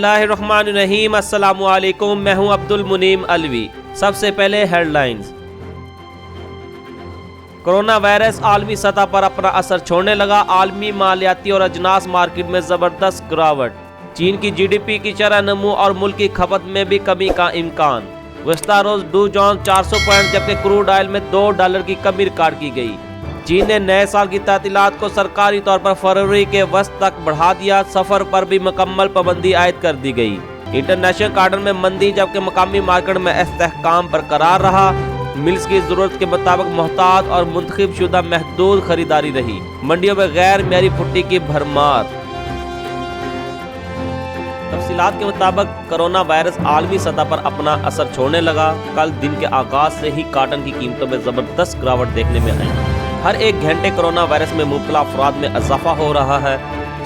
बिस्मिल्लाहिर्रहमानिर्रहीम। अस्सलामुअलैकुम। मैं हूं अब्दुल मुनीम अलवी। सबसे पहले हेडलाइंस। कोरोना वायरस आलमी सतह पर अपना असर छोड़ने लगा। आलमी मालियाती और अजनास मार्केट में ज़बरदस्त गिरावट। चीन की जीडीपी की शरह नमू और मुल्क की खपत में भी कमी का इम्कान। गुज़श्ता रोज डू जोन्स 400 पॉइंट जबकि क्रूड ऑयल में $2 की कमी रिकॉर्ड की गई। चीन ने नए साल की तातीलात को सरकारी तौर पर फरवरी के वस्त तक बढ़ा दिया। सफर पर भी मुकम्मल पाबंदी आयद कर दी गई। इंटरनेशनल कॉटन में मंदी जबकि मकामी मार्केट में इस्तेहकाम बरकरार रहा। मिल्स की जरूरत के मुताबिक मोहतात और मुंतखब शुदा महदूद खरीदारी रही। मंडियों में गैर मेरी भुट्टी की भरमार। तफसीलात के मुताबिक कोरोना वायरस आलमी सतह पर अपना असर छोड़ने लगा। कल दिन के आगाज से ही कॉटन की कीमतों में जबरदस्त गिरावट देखने में आई। हर एक घंटे कोरोना वायरस में मुब्तला अफराद में इजाफा हो रहा है।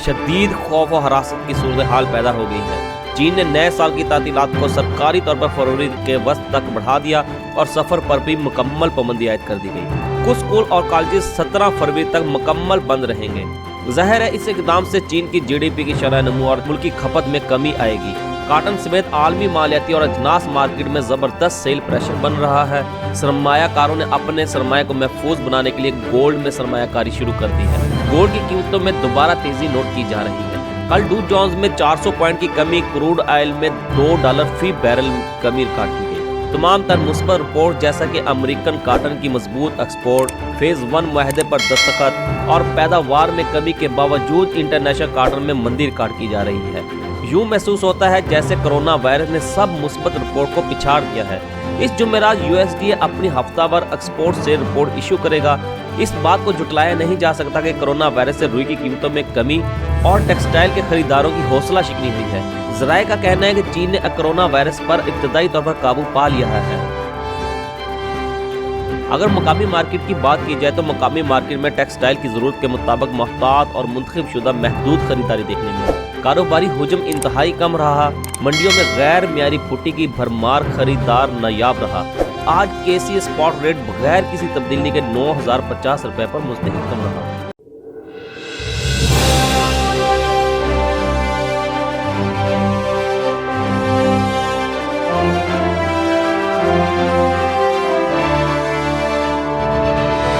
शदीद खौफ और हरासत की सूरत हाल पैदा हो गई है। चीन ने नए साल की तातीलात को सरकारी तौर पर फरवरी के वस्त तक बढ़ा दिया और सफ़र पर भी मुकम्मल पाबंदी आयद कर दी गई। कुछ स्कूल और कॉलेज 17 फरवरी तक मुकम्मल बंद रहेंगे। ज़ाहिर है इस इक़दाम से चीन की जीडीपी की शरह नमू और मुल्क की खपत में कमी आएगी। कॉटन समेत आलमी मालियाती और अजनास मार्केट में ज़बरदस्त सेल प्रेशर बन रहा है। सरमायाकारों ने अपने सरमाए को महफूज बनाने के लिए गोल्ड में सरमायाकारी शुरू कर दी है। गोल्ड की कीमतों में दोबारा तेजी नोट की जा रही है। कल डू जोन्स में 400 पॉइंट की कमी, क्रूड ऑयल में $2 फी बैरल कमी रिकॉर्ड की गई। तमाम तर मुस्बत रिपोर्ट जैसा कि अमेरिकन कॉटन की मजबूत एक्सपोर्ट, फेज 1 मुआहदे पर दस्तखत और पैदावार में कमी के बावजूद इंटरनेशनल कॉटन में मंदी रिकॉर्ड की जा रही है। यूं महसूस होता है जैसे कोरोना वायरस ने सब मुस्बत रिपोर्ट को पिछाड़ दिया है। इस जुमेरात USDA अपनी हफ्तावार एक्सपोर्ट से रिपोर्ट इशू करेगा। इस बात को जुटलाया नहीं जा सकता कि कोरोना वायरस से रुई की कीमतों में कमी और टेक्सटाइल के खरीदारों की हौसला शिकनी हुई है। ज़राए का कहना है कि चीन ने कोरोना वायरस पर इब्तदाई तौर पर काबू पा लिया है। अगर मकामी मार्केट की बात की जाए तो मकामी मार्केट में टेक्सटाइल की जरूरत के मुताबिक मोहतात और मुंतखब शुदा महदूद खरीदारी देखने में। कारोबारी हुजम इंतहाई कम रहा। मंडियों में गैर मियारी फुट्टी की भरमार, खरीदार नायाब रहा। आज KC स्पॉट रेट बगैर किसी तब्दीली के 9,050 रुपए पर मुस्तहिकम रहा।